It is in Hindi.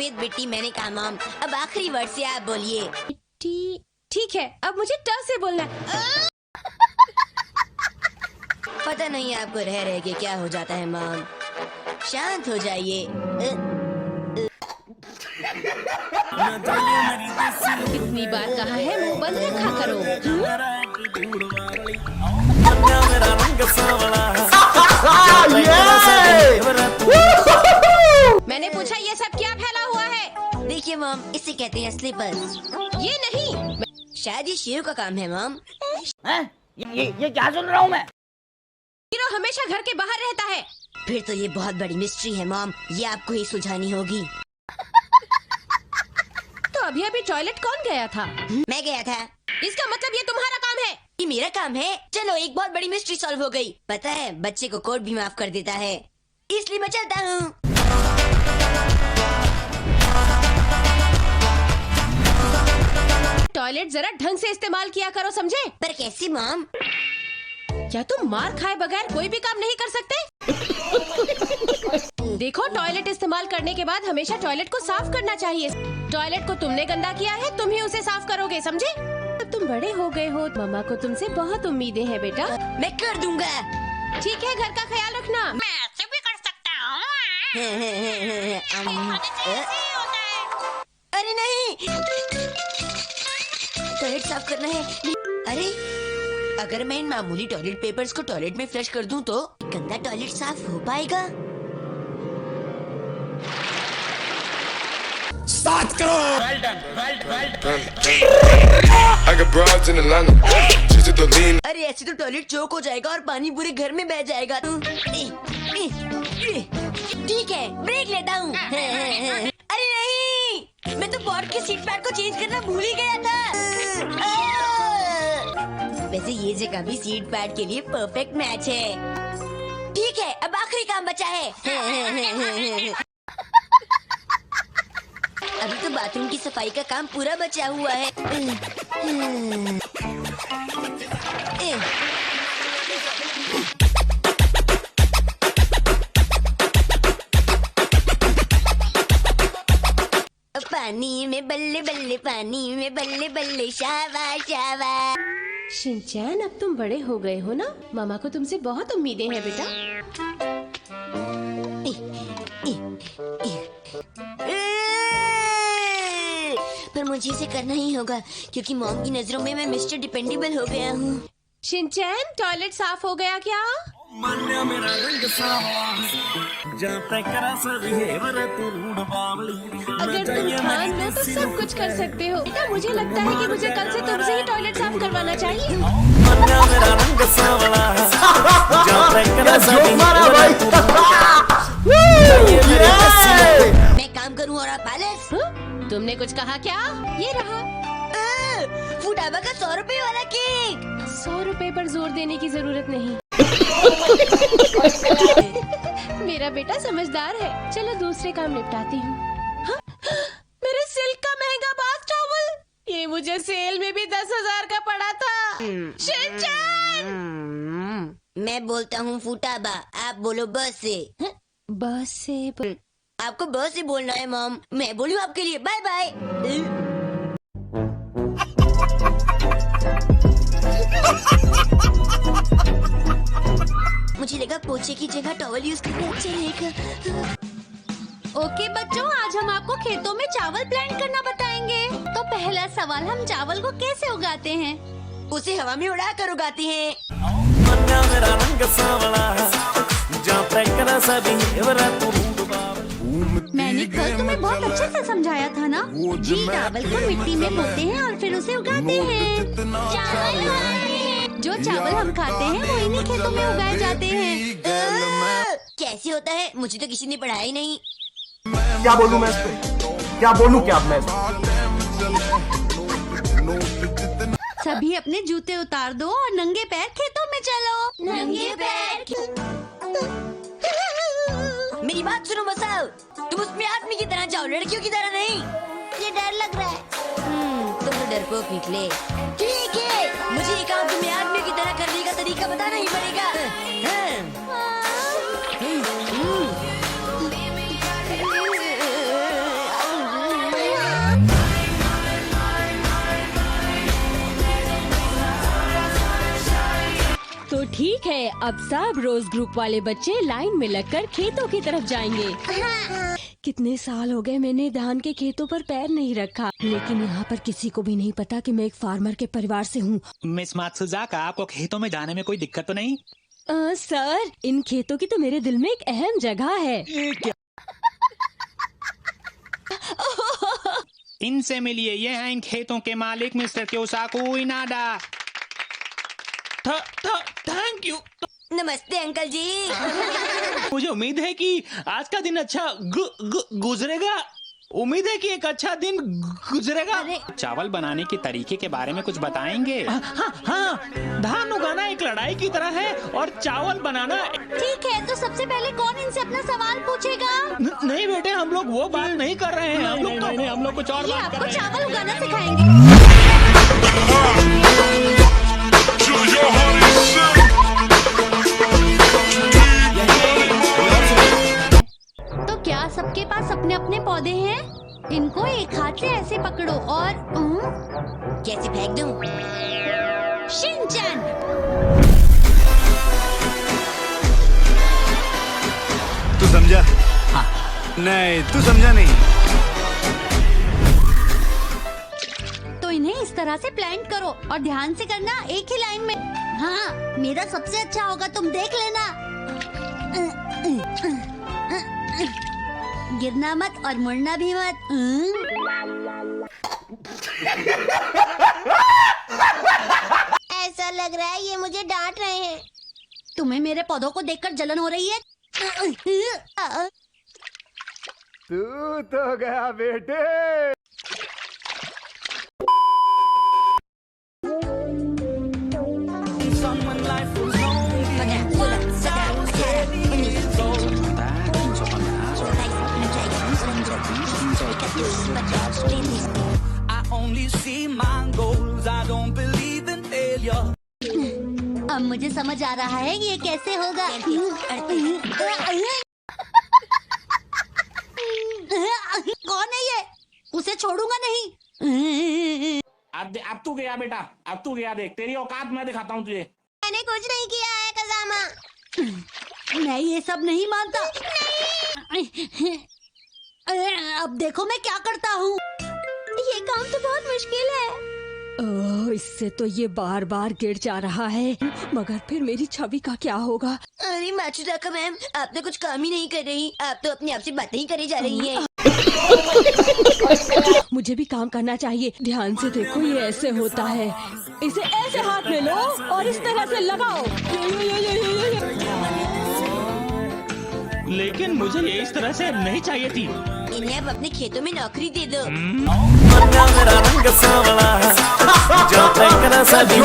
सफेद मिट्टी मैंने कहा मॉम। अब आखिरी वर्ड से आप बोलिए। ठीक है, अब मुझे ट से बोलना है। पता नहीं आपको रह रह के क्या हो जाता है मॉम। शांत हो जाइए। कितनी बार कहा है मुंह बंद रखा करो। मैंने पूछा ये सब क्या फैला हुआ है? देखिए मॉम, इसे कहते हैं स्लीपर्स। ये नहीं, शायद ये शेर का काम है मॉम। ये क्या सुन रहा हूँ मैं? हीरो हमेशा घर के बाहर रहता है। फिर तो ये बहुत बड़ी मिस्ट्री है मॉम, ये आपको ही सुलझानी होगी। तो अभी अभी टॉयलेट कौन गया था? मैं गया था। इसका मतलब ये तुम्हारा काम है। ये मेरा काम है। चलो, एक बहुत बड़ी मिस्ट्री सॉल्व हो गई। पता है, बच्चे को कोर्ट भी माफ कर देता है, इसलिए मैं चलता हूँ। टॉयलेट जरा ढंग से इस्तेमाल किया करो, समझे? पर कैसे मॉम? क्या तुम मार खाए बगैर कोई भी काम नहीं कर सकते? देखो, टॉयलेट इस्तेमाल करने के बाद हमेशा टॉयलेट को साफ करना चाहिए। टॉयलेट को तुमने गंदा किया है, तुम ही उसे साफ करोगे, समझे? अब तुम बड़े हो गए हो, मम्मा को तुमसे बहुत उम्मीदें हैं बेटा। मैं कर दूंगा। ठीक है, घर का ख्याल रखना। मैं ऐसे भी कर सकता हूँ। अरे नहीं, टॉयलेट साफ करना है। अरे, अगर मैं इन मामूली टॉयलेट पेपर्स को टॉयलेट में फ्लश कर दूं तो गंदा टॉयलेट साफ हो पाएगा? Start करो। I got broads in Atlanta. Just to the lean. अरे ऐसे तो टॉयलेट चौक हो जाएगा और पानी पूरे घर में बह जाएगा। ठीक है, ब्रेक लेता हूँ। अरे नहीं, मैं तो बोर्ड के सीट पैड को चेंज करना भूल ही गया था। वैसे ये जगह भी सीट पैड के लिए परफेक्ट मैच है। ठीक है, अब आखिरी काम बचा है। अभी तो बाथरूम की सफाई का काम पूरा बचा हुआ है। पानी में बल्ले बल्ले, पानी में बल्ले बल्ले, शाबाश शाबाश। शिनचैन, अब तुम बड़े हो गए हो ना, मामा को तुमसे बहुत उम्मीदें हैं बेटा। पर मुझे इसे करना ही होगा क्योंकि मॉम की नजरों में मैं मिस्टर डिपेंडेबल हो गया हूँ। शिनचैन, टॉयलेट साफ हो गया क्या? अगर तुम ठान लो तो सब कुछ कर सकते हो बेटा। मुझे लगता है कि मुझे कल से तुमसे ही टॉयलेट साफ करवाना चाहिए। मैं काम करूँ और आप पैलेस। तुमने कुछ कहा क्या? ये रहा फुटाबा का 100 रुपए वाला केक। 100 रुपए पर जोर देने की जरूरत नहीं। मेरा बेटा समझदार है। चलो दूसरे काम निपटाती हूँ। हाँ? मेरे सिल्क का महंगा बाथ टॉवल, ये मुझे सेल में भी 10,000 का पड़ा था। शिनचैन! मैं बोलता हूँ फुटाबा, आप बोलो बस से। बस से आपको बस से बोलना है मॉम, मैं बोलूँ आपके लिए बाय बाय। मुझे लगा पोछे की जगह टॉवल यूज करना अच्छा रहेगा। ओके बच्चों, आज हम आपको खेतों में चावल प्लांट करना बताएंगे। तो पहला सवाल, हम चावल को कैसे उगाते हैं? उसे हवा में उड़ा कर उगाते हैं। मैंने कल तुम्हें बहुत अच्छे से समझाया था ना जी। चावल को मिट्टी में बोते हैं और फिर उसे उगाते हैं। जो चावल हम खाते हैं वो इन्हीं खेतों में उगाए जाते हैं। कैसे होता है? मुझे तो किसी ने पढ़ाया ही नहीं। क्या बोलूं मैं इस पे? क्या बोलूं क्या मैं? सभी अपने जूते उतार दो और नंगे पैर खेतों में चलो। नंगे पैर। मेरी बात सुनो बसाओ, तुम उसमें आदमी की तरह जाओ, लड़कियों की तरह नहीं। ये डर लग रहा है। तुम तो डरपोक निकले। ठीक है, मुझे ये काम तुम्हें आदमी की तरह करने का तरीका बताना ही पड़ेगा। तो ठीक है, अब सब रोज ग्रुप वाले बच्चे लाइन में लगकर खेतों की तरफ जाएंगे। कितने साल हो गए मैंने धान के खेतों पर पैर नहीं रखा, लेकिन यहाँ पर किसी को भी नहीं पता कि मैं एक फार्मर के परिवार से हूँ। मिस मात्सुजाका, आपको खेतों में जाने में कोई दिक्कत तो नहीं? सर, इन खेतों की तो मेरे दिल में एक अहम जगह है। इनसे मिलिए, ये हैं इन खेतों के मालिक mister Kyosaku Inada. Thank you. नमस्ते अंकल जी। मुझे उम्मीद है कि आज का दिन अच्छा गुजरेगा। उम्मीद है कि एक अच्छा दिन गुजरेगा। चावल बनाने के तरीके के बारे में कुछ बताएंगे? हाँ, धान उगाना एक लड़ाई की तरह है और चावल बनाना। ठीक है, तो सबसे पहले कौन इनसे अपना सवाल पूछेगा? नहीं बेटे, हम लोग वो बात नहीं कर रहे हैं। हम लोग कुछ और ये बात कर आपको रहे हैं। चावल उगाना सिखाएंगे। तो क्या सबके पास अपने अपने पौधे हैं? इनको एक हाथ से ऐसे पकड़ो और कैसे फेंक दूं? शिनचैन। तू समझा? हाँ। नहीं, तू समझा नहीं। तो इन्हें इस तरह से प्लांट करो और ध्यान से करना, एक ही लाइन में। हाँ, मेरा सबसे अच्छा होगा, तुम देख लेना। गिरना मत और मुड़ना भी मत। ऐसा लग रहा है ये मुझे डांट रहे हैं। तुम्हें मेरे पौधों को देखकर जलन हो रही है? तू तो गया बेटे। अब मुझे समझ आ रहा है ये कैसे होगा। कौन है ये? उसे छोड़ूंगा नहीं। अब तू गया बेटा, अब तू गया। देख, तेरी औकात मैं दिखाता हूँ तुझे। मैंने कुछ नहीं किया है कज़ामा। मैं ये सब नहीं मानता। अब देखो मैं क्या करता हूँ। ये काम तो बहुत मुश्किल है। ओह, इससे तो ये बार बार गिर जा रहा है, मगर फिर मेरी छवि का क्या होगा? अरे मात्सुजाका मैम, आप तो कुछ काम ही नहीं कर रही। आप तो अपने आप से बातें ही करी जा रही हैं। मुझे भी काम करना चाहिए। ध्यान से देखो, ये ऐसे होता है। इसे ऐसे हाथ में लो और इस तरह से लगाओ। लेकिन मुझे ये इस तरह से नहीं चाहिए थी। इन्हें अब अपने खेतों में नौकरी दे दो। मेरा रंग सावला, जो तक रसा दी